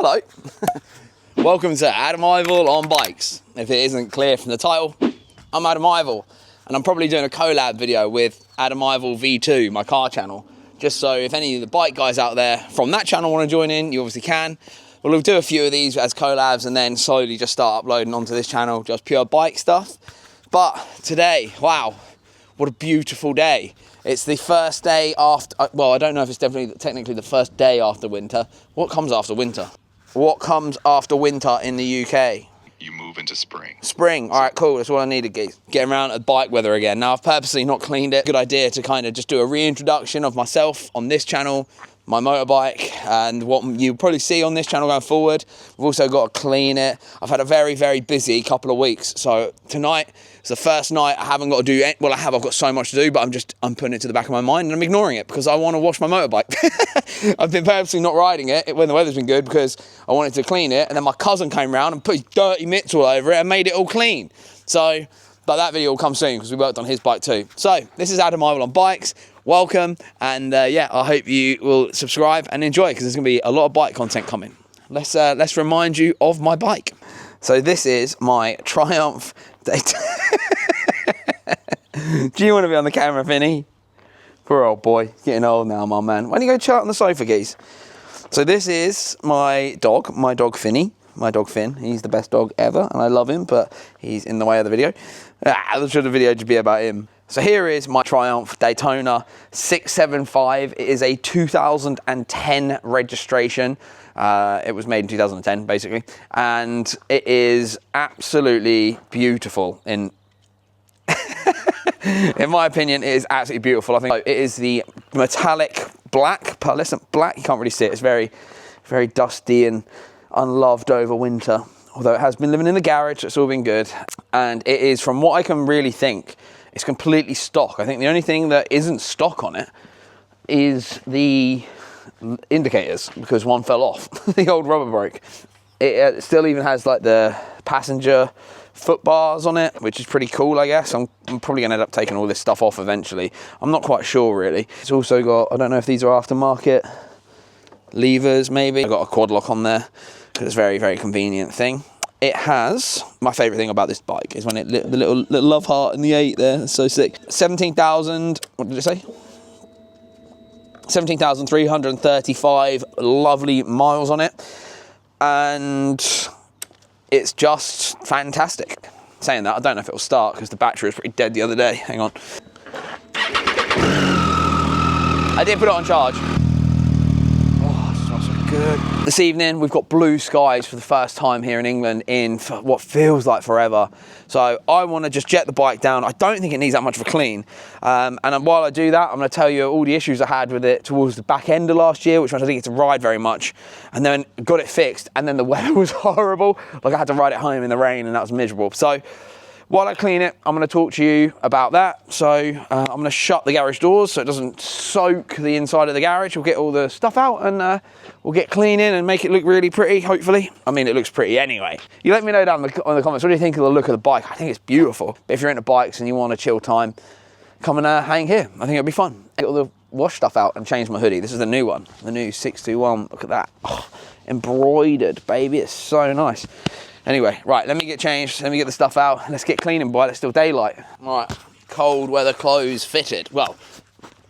Hello. Welcome to Adam Ivel on bikes. If it isn't clear from the title, I'm Adam Ivel, and I'm probably doing a collab video with Adam Ivel V2, my car channel. Just so if any of the bike guys out there from that channel want to join in, you obviously can. We'll do a few of these as collabs and then slowly just start uploading onto this channel, just pure bike stuff. But today, wow, what a beautiful day. It's the first day after, well, I don't know if it's technically the first day after winter. What comes after winter? What comes after winter in the UK? You move into spring. Spring, all right, cool, that's all I needed, guys. Getting around at bike weather again. Now, I've purposely not cleaned it. Good idea to kind of just do a reintroduction of myself on this channel, my motorbike, and what you probably see on this channel going forward. We've also got to clean it. I've had a very, very busy couple of weeks. So tonight is the first night I haven't got to do it. Well, I've got so much to do, but I'm putting it to the back of my mind and I'm ignoring it because I want to wash my motorbike. I've been purposely not riding it when the weather's been good because I wanted to clean it. And then my cousin came round and put his dirty mitts all over it and made it all clean. So, but that video will come soon because we worked on his bike too. So this is Adam Ivel on bikes. Welcome, and yeah, I hope you will subscribe and enjoy because there's going to be a lot of bike content coming. Let's remind you of my bike. So this is my Triumph Daytona. Do you want to be on the camera, Finny? Poor old boy, getting old now, my man. Why don't you go chat on the sofa, geese? So this is my dog Finny. My dog Finn, he's the best dog ever, and I love him, but he's in the way of the video. Should the video just be about him? So here is my Triumph Daytona 675. It is a 2010 registration. It was made in 2010, basically. And it is absolutely beautiful. In my opinion, it is absolutely beautiful. I think it is the metallic black, pearlescent black. You can't really see it. It's very, very dusty and unloved over winter. Although it has been living in the garage, it's all been good. And it is, from what I can really think, it's completely stock. I think the only thing that isn't stock on it is the indicators, because one fell off. The old rubber broke. It still even has like the passenger foot bars on it, which is pretty cool, I guess. I'm probably gonna end up taking all this stuff off eventually. I'm not quite sure really. It's also got, I don't know if these are aftermarket levers maybe. I've got a quad lock on there because it's a very, very convenient thing. It has, my favourite thing about this bike is when it lit the little love heart in the 8 there. It's so sick. 17,000, what did it say? 17,335 lovely miles on it. And it's just fantastic. Saying that, I don't know if it'll start because the battery was pretty dead the other day. Hang on. I did put it on charge. Oh, it smells so good. This evening, we've got blue skies for the first time here in England in what feels like forever. So I want to just jet the bike down. I don't think it needs that much of a clean. And while I do that, I'm going to tell you all the issues I had with it towards the back end of last year, which meant I didn't get to ride very much. And then got it fixed. And then the weather was horrible. Like I had to ride it home in the rain and that was miserable. So while I clean it, I'm going to talk to you about that. So I'm going to shut the garage doors so it doesn't soak the inside of the garage. We'll get all the stuff out and we'll get cleaning and make it look really pretty, hopefully. I mean, it looks pretty anyway. You let me know down in the comments, what do you think of the look of the bike? I think it's beautiful. But if you're into bikes and you want a chill time, come and hang here. I think it'll be fun. Get all the wash stuff out and change my hoodie. This is the new one, the new 621. Look at that. Oh, embroidered, baby. It's so nice. Anyway, right, let me get changed, let me get the stuff out, let's get cleaning, boy, it's still daylight. All right, cold weather clothes fitted. Well,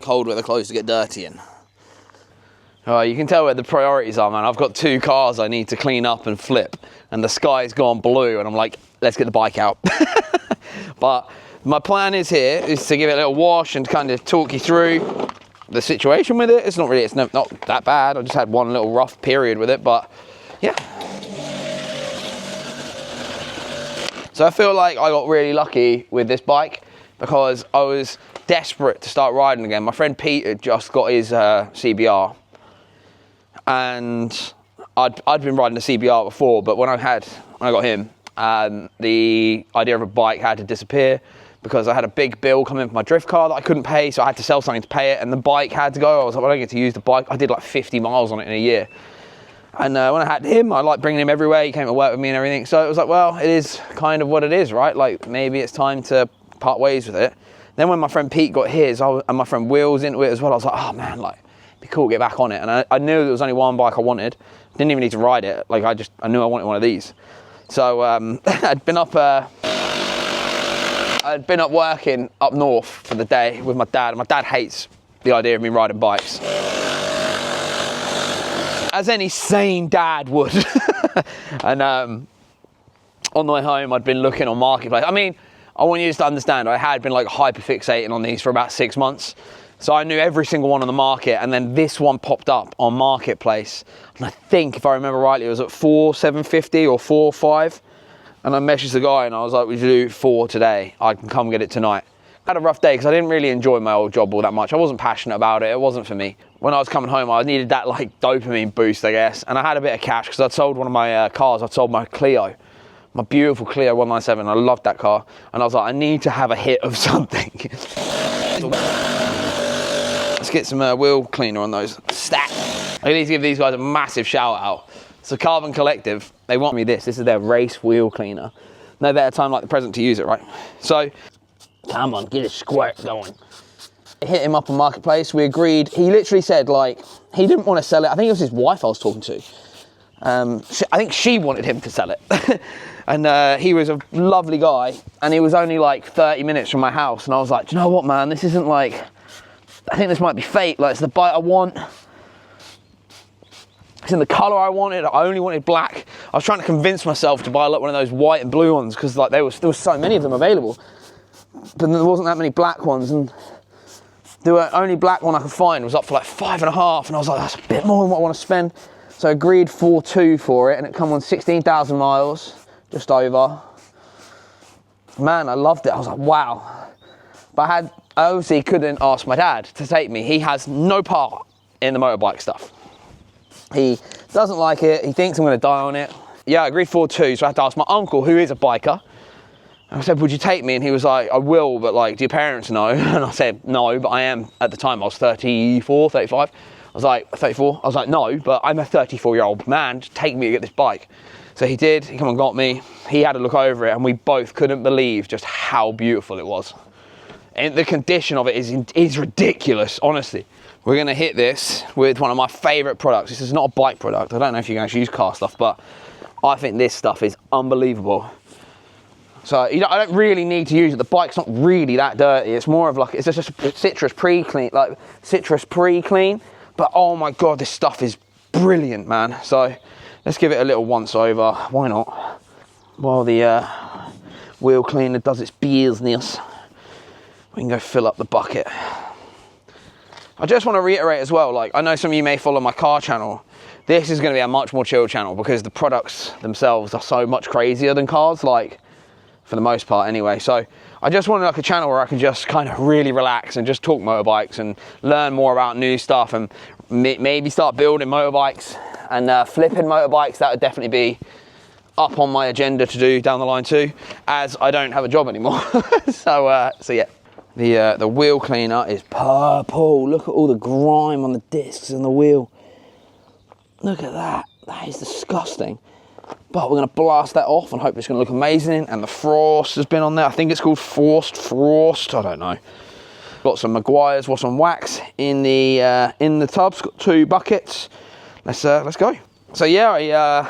cold weather clothes to get dirty in. All right, you can tell where the priorities are, man. I've got 2 cars I need to clean up and flip, and the sky's gone blue, and I'm like, let's get the bike out. But my plan is here is to give it a little wash and kind of talk you through the situation with it. It's not that bad. I just had one little rough period with it, but yeah. So I feel like I got really lucky with this bike because I was desperate to start riding again. My friend Pete had just got his CBR, and I'd been riding a CBR before, but when I got him, the idea of a bike had to disappear because I had a big bill coming for my drift car that I couldn't pay, so I had to sell something to pay it, and the bike had to go. I was like, well, I don't get to use the bike. I did like 50 miles on it in a year. And when I had him, I liked bringing him everywhere. He came to work with me and everything. So it was like, well, it is kind of what it is, right? Like, maybe it's time to part ways with it. Then when my friend Pete got his, and my friend Will's into it as well, I was like, oh man, like, it'd be cool to get back on it. And I knew there was only one bike I wanted, Didn't even need to ride it. Like I knew I wanted one of these. So I'd been up working up north for the day with my dad. My dad hates the idea of me riding bikes, as any sane dad would. And on the way home, I'd been looking on Marketplace. I mean, I want you to understand, I had been like hyper fixating on these for about 6 months. So I knew every single one on the market, and then this one popped up on Marketplace. And I think, if I remember rightly, it was at 4,750 or 4,5. And I messaged the guy and I was like, would you do 4 today? I can come get it tonight. I had a rough day because I didn't really enjoy my old job all that much. I wasn't passionate about it. It wasn't for me. When I was coming home, I needed that like dopamine boost, I guess. And I had a bit of cash because I'd sold one of my cars. I'd sold my Clio, my beautiful Clio 197. I loved that car. And I was like, I need to have a hit of something. Let's get some wheel cleaner on those. Stat. I need to give these guys a massive shout out. So Carbon Collective, they want me this. This is their race wheel cleaner. No better time like the present to use it, right? So, come on, get a squirt going. I hit him up on Marketplace. We agreed. He literally said, like, he didn't want to sell it. I think it was his wife I was talking to. I think she wanted him to sell it. And he was a lovely guy. And he was only like 30 minutes from my house. And I was like, do you know what, man? This isn't like, I think this might be fate. Like, it's the bike I want. It's in the colour I wanted. I only wanted black. I was trying to convince myself to buy like one of those white and blue ones because like there was so many of them available, but there wasn't that many black ones, and the only black one I could find was up for like 5.5, and I was like, that's a bit more than what I want to spend. So I agreed 4.2 for it, and it come on 16,000 miles, just over. Man, I loved it. I was like, wow. But I obviously couldn't ask my dad to take me. He has no part in the motorbike stuff. He doesn't like it. He thinks I'm going to die on it. Yeah, I agreed 4.2, so I had to ask my uncle, who is a biker. I said, would you take me? And he was like, I will, but like, do your parents know? And I said, no, but I am, at the time, I was 34, 35. I was like, 34? I was like, no, but I'm a 34-year-old man. Just take me to get this bike. So he did. He come and got me. He had a look over it, and we both couldn't believe just how beautiful it was. And the condition of it is ridiculous, honestly. We're going to hit this with one of my favourite products. This is not a bike product. I don't know if you can actually use car stuff, but I think this stuff is unbelievable. So I don't really need to use it. The bike's not really that dirty. It's more of like, it's just a citrus pre-clean, like citrus pre-clean. But oh my God, this stuff is brilliant, man. So let's give it a little once over. Why not? While the wheel cleaner does its business, we can go fill up the bucket. I just want to reiterate as well, like, I know some of you may follow my car channel. This is going to be a much more chill channel because the products themselves are so much crazier than cars, like, for the most part anyway. So I just wanted like a channel where I can just kind of really relax and just talk motorbikes and learn more about new stuff and maybe start building motorbikes and flipping motorbikes. That would definitely be up on my agenda to do down the line too, as I don't have a job anymore. So yeah. The wheel cleaner is purple. Look at all the grime on the discs and the wheel. Look at that. That is disgusting. But we're going to blast that off and hope it's going to look amazing. And the frost has been on there. I think it's called frost. I don't know. Got some Maguire's wash on wax in the tubs. Got 2 buckets. Let's go. So yeah,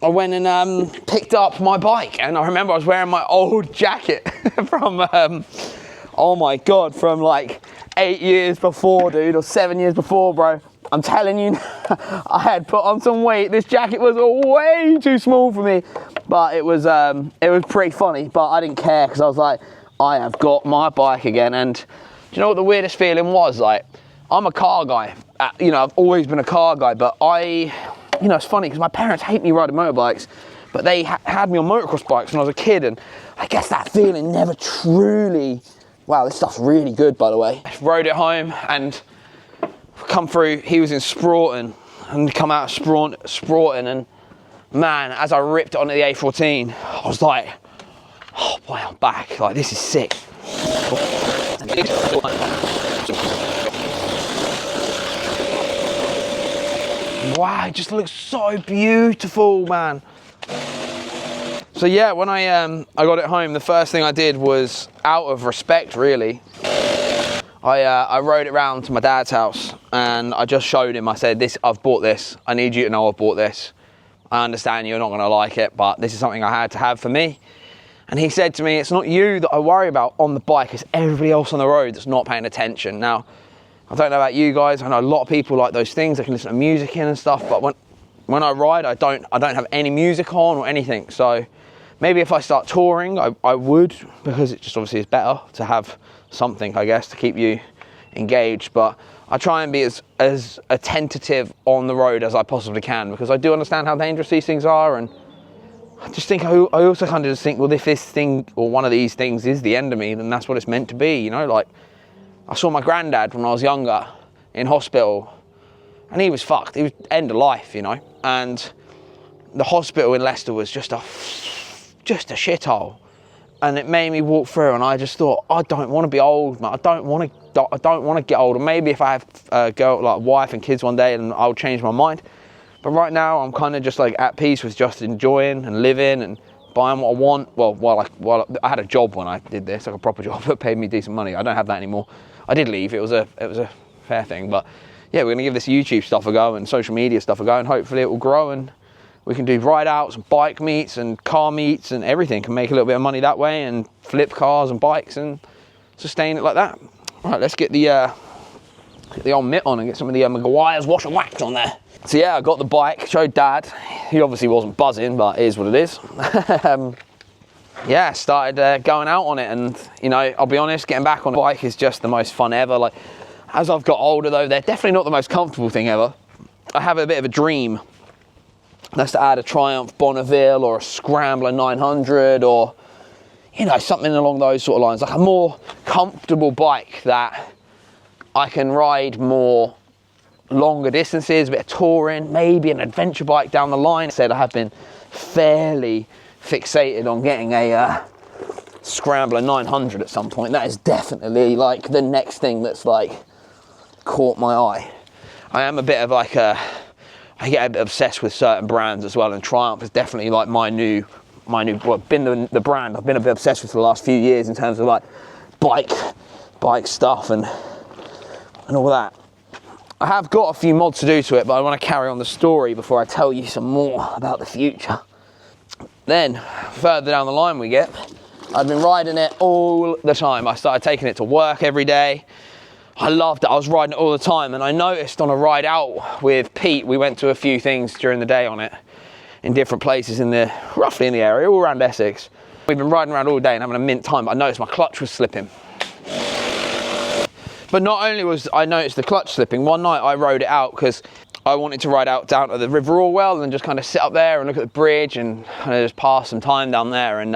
I went and picked up my bike, and I remember I was wearing my old jacket from, oh my God, from like 8 years before, dude, or 7 years before, bro. I'm telling you, I had put on some weight. This jacket was way too small for me, but it was pretty funny, but I didn't care because I was like, I have got my bike again. And do you know what the weirdest feeling was? Like, I'm a car guy, you know, I've always been a car guy, but you know, it's funny because my parents hate me riding motorbikes, but they had me on motocross bikes when I was a kid, and I guess that feeling never truly, wow, this stuff's really good, by the way. I rode it home and come through, he was in Sproughton, and come out of Sproughton, and man, as I ripped it onto the A14, I was like, oh boy, I'm back, like this is sick. Wow, it just looks so beautiful, man. So yeah, when I got it home, the first thing I did was, out of respect really, I rode it round to my dad's house and I just showed him. I said, I've bought this. I need you to know I've bought this. I understand you're not going to like it, but this is something I had to have for me. And he said to me, it's not you that I worry about on the bike, it's everybody else on the road that's not paying attention. Now, I don't know about you guys. I know a lot of people like those things. They can listen to music in and stuff, but when I ride, I don't have any music on or anything. So maybe if I start touring, I would, because it just obviously is better to have something, I guess, to keep you engaged. But I try and be as attentive on the road as I possibly can, because I do understand how dangerous these things are. And I just think, I also kind of just think, well, if this thing or one of these things is the end of me, then that's what it's meant to be, you know? Like, I saw my granddad when I was younger in hospital, and he was fucked. He was end of life, you know? And the hospital in Leicester was just a shithole. And it made me walk through, and I just thought, I don't want to be old, man. I don't want to get older. Maybe if I have a girl, like wife and kids one day, then I'll change my mind. But right now, I'm kind of just like at peace with just enjoying and living and buying what I want. Well, I had a job when I did this, like a proper job that paid me decent money. I don't have that anymore. I did leave. It was a fair thing. But yeah, we're gonna give this YouTube stuff a go and social media stuff a go, and hopefully it will grow, and we can do ride outs and bike meets and car meets and everything, and make a little bit of money that way, and flip cars and bikes and sustain it like that. All right, let's get the old mitt on and get some of the Maguire's wash and wax on there. So yeah, I got the bike, showed Dad. He obviously wasn't buzzing, but it is what it is. Yeah, started going out on it, and you know, I'll be honest, getting back on a bike is just the most fun ever. Like, as I've got older though, they're definitely not the most comfortable thing ever. I have a bit of a dream. That's to add a Triumph Bonneville or a Scrambler 900, or you know, something along those sort of lines, like a more comfortable bike that I can ride more longer distances, a bit of touring, maybe an adventure bike down the line. I said I have been fairly fixated on getting a Scrambler 900 at some point. That is definitely like the next thing that's like caught my eye. I am a bit of like I get a bit obsessed with certain brands as well, and Triumph is definitely like my new been the brand I've been a bit obsessed with for the last few years in terms of like bike stuff and all that. I have got a few mods to do to it, but I want to carry on the story before I tell you some more about the future. Then, further down the line we get, I've been riding it all the time. I started taking it to work every day. I loved it. I was riding it all the time, and I noticed on a ride out with Pete, we went to a few things during the day on it in different places roughly in the area, all around Essex. We've been riding around all day and having a mint time, but I noticed my clutch was slipping. But not only was I noticed the clutch slipping, one night I rode it out because I wanted to ride out down to the River Orwell and just kind of sit up there and look at the bridge and kind of just pass some time down there. And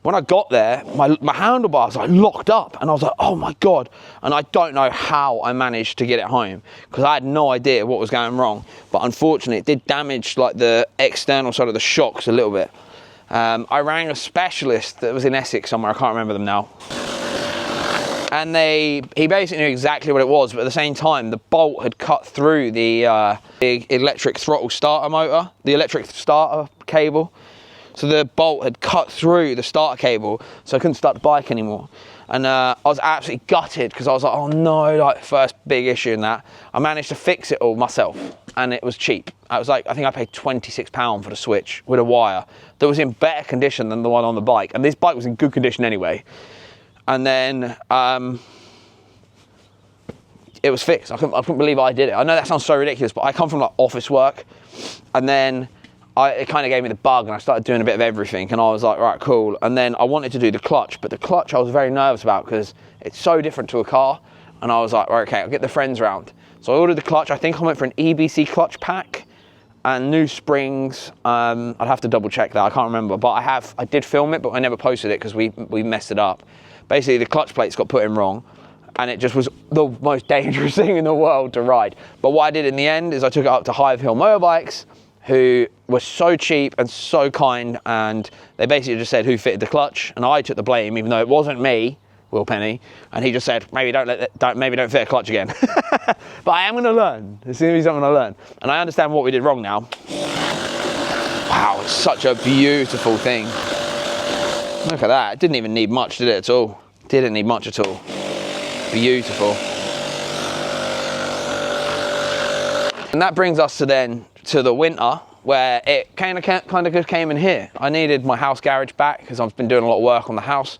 when I got there, my handlebars like locked up, and I was like, oh my God. And I don't know how I managed to get it home, because I had no idea what was going wrong. But unfortunately, it did damage like the external side of the shocks a little bit. I rang a specialist that was in Essex somewhere, I can't remember them now. And he basically knew exactly what it was, but at the same time, the bolt had cut through the electric throttle starter motor, the electric starter cable. So the bolt had cut through the starter cable, so I couldn't start the bike anymore. And I was absolutely gutted, because I was like, oh no, like first big issue in that. I managed to fix it all myself, and it was cheap. I think I paid £26 for the switch with a wire that was in better condition than the one on the bike. And this bike was in good condition anyway. And then it was fixed. I couldn't believe I did it. I know that sounds so ridiculous, but I come from like office work, and then it kind of gave me the bug, and I started doing a bit of everything, and I was like, right, cool. And then I wanted to do the clutch, but the clutch I was very nervous about because it's so different to a car. And I was like, right, okay, I'll get the friends round. So I ordered the clutch. I think I went for an EBC clutch pack and new springs. I'd have to double check that. I can't remember, but I did film it, but I never posted it because we messed it up. Basically, the clutch plates got put in wrong, and it just was the most dangerous thing in the world to ride. But what I did in the end is I took it up to Hive Hill Motorbikes, who were so cheap and so kind, and they basically just said who fitted the clutch, and I took the blame, even though it wasn't me, Will Penny, and he just said maybe don't fit a clutch again. But I am going to learn. There's going to be something I learn, and I understand what we did wrong now. Wow, it's such a beautiful thing. Look at that. It didn't even need much, did it, at all? Didn't need much at all. Beautiful. And that brings us to the winter, where it kind of just came in here. I needed my house garage back because I've been doing a lot of work on the house,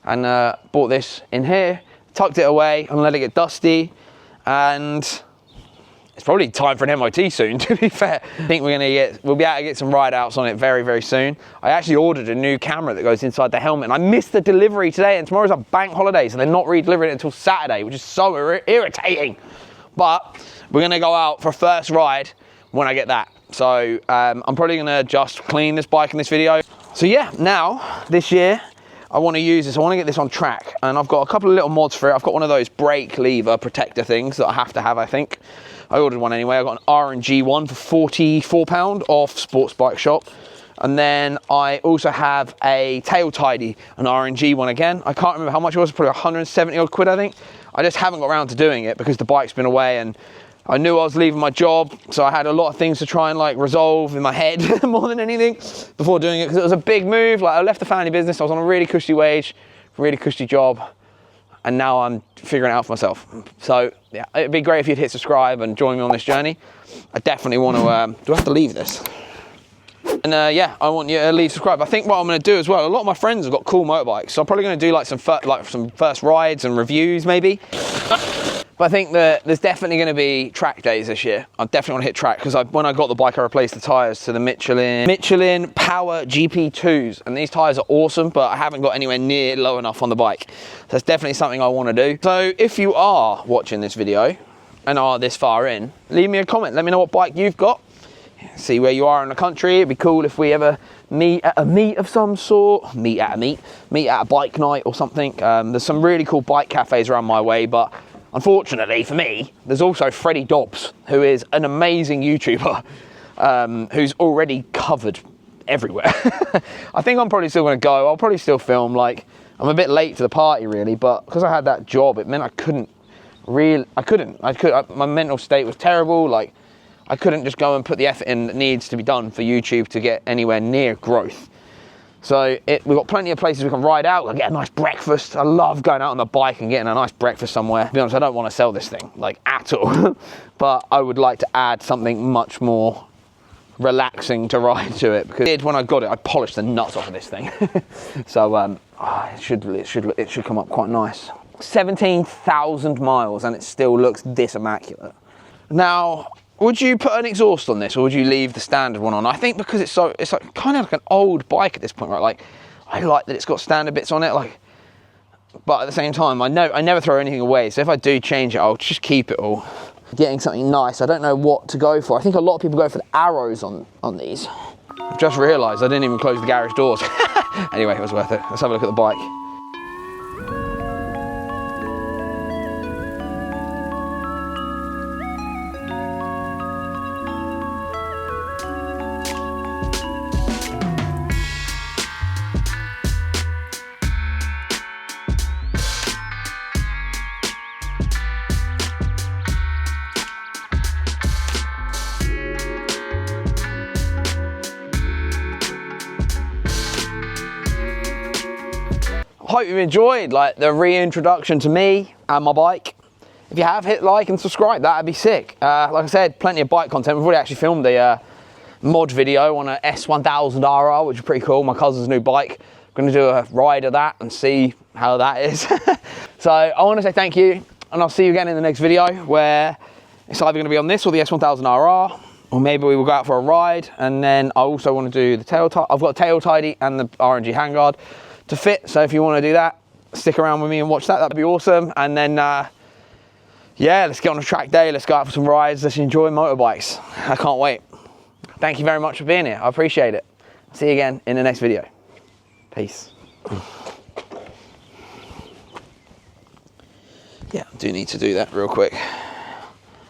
and bought this in here, tucked it away and let it get dusty, and it's probably time for an MOT soon, to be fair. I think we'll be able to get some ride outs on it very, very soon. I actually ordered a new camera that goes inside the helmet, and I missed the delivery today, and tomorrow's a bank holiday, so they're not re-delivering it until Saturday, which is so irritating. But we're gonna go out for a first ride when I get that. So I'm probably gonna just clean this bike in this video. So yeah, now, this year, I want to use this, I want to get this on track, and I've got a couple of little mods for it. I've got one of those brake lever protector things that I have to have, I think. I ordered one anyway. I got an R&G one for £44 off Sports Bike Shop. And then I also have a tail tidy, an R&G one again. I can't remember how much it was, probably 170 odd quid, I think. I just haven't got around to doing it because the bike's been away, and I knew I was leaving my job, so I had a lot of things to try and like resolve in my head more than anything before doing it, because it was a big move. Like, I left the family business, I was on a really cushy wage, really cushy job, and now I'm figuring it out for myself. So yeah, it'd be great if you'd hit subscribe and join me on this journey. I definitely want to, do I have to leave this? And yeah, I want you to leave subscribe. I think what I'm going to do as well, a lot of my friends have got cool motorbikes, so I'm probably going to do like some first rides and reviews maybe. But I think that there's definitely going to be track days this year. I definitely want to hit track, because when I got the bike, I replaced the tyres to the Michelin Power GP2s, and these tyres are awesome, but I haven't got anywhere near low enough on the bike. So that's definitely something I want to do. So if you are watching this video and are this far in, leave me a comment. Let me know what bike you've got. See where you are in the country. It'd be cool if we ever meet at a meet of some sort. Meet at a bike night or something. There's some really cool bike cafes around my way, but unfortunately for me, there's also Freddie Dobbs, who is an amazing YouTuber, who's already covered everywhere. I think I'm probably still going to go. I'll probably still film. Like, I'm a bit late to the party really, but because I had that job, it meant I couldn't. My mental state was terrible. Like, I couldn't just go and put the effort in that needs to be done for YouTube to get anywhere near growth. So we've got plenty of places we can ride out and get a nice breakfast. I love going out on the bike and getting a nice breakfast somewhere. To be honest, I don't want to sell this thing, like, at all. But I would like to add something much more relaxing to ride to it, because when I got it, I polished the nuts off of this thing. So it should come up quite nice. 17,000 miles and it still looks this immaculate. Now, would you put an exhaust on this, or would you leave the standard one on? I think because it's like kind of like an old bike at this point, right? Like, I like that it's got standard bits on it, like, but at the same time, I never throw anything away. So if I do change it, I'll just keep it all. Getting something nice. I don't know what to go for. I think a lot of people go for the arrows on these. I've just realised I didn't even close the garage doors. Anyway, it was worth it. Let's have a look at the bike. Hope you've enjoyed like the reintroduction to me and my bike. If you have, hit like and subscribe, that'd be sick. Like I said, plenty of bike content. We've already actually filmed a mod video on a S1000RR, which is pretty cool, my cousin's new bike. I'm gonna do a ride of that and see how that is. So I want to say thank you, and I'll see you again in the next video, where it's either going to be on this or the S1000RR, or maybe we will go out for a ride. And then I also want to do the tail tidy. I've got a tail tidy and the R&G handguard to fit, so if you want to do that, stick around with me and watch that. That'd be awesome. And then yeah, let's get on a track day, let's go out for some rides, let's enjoy motorbikes. I can't wait. Thank you very much for being here, I appreciate it. See you again in the next video. Peace. Yeah, I do need to do that real quick.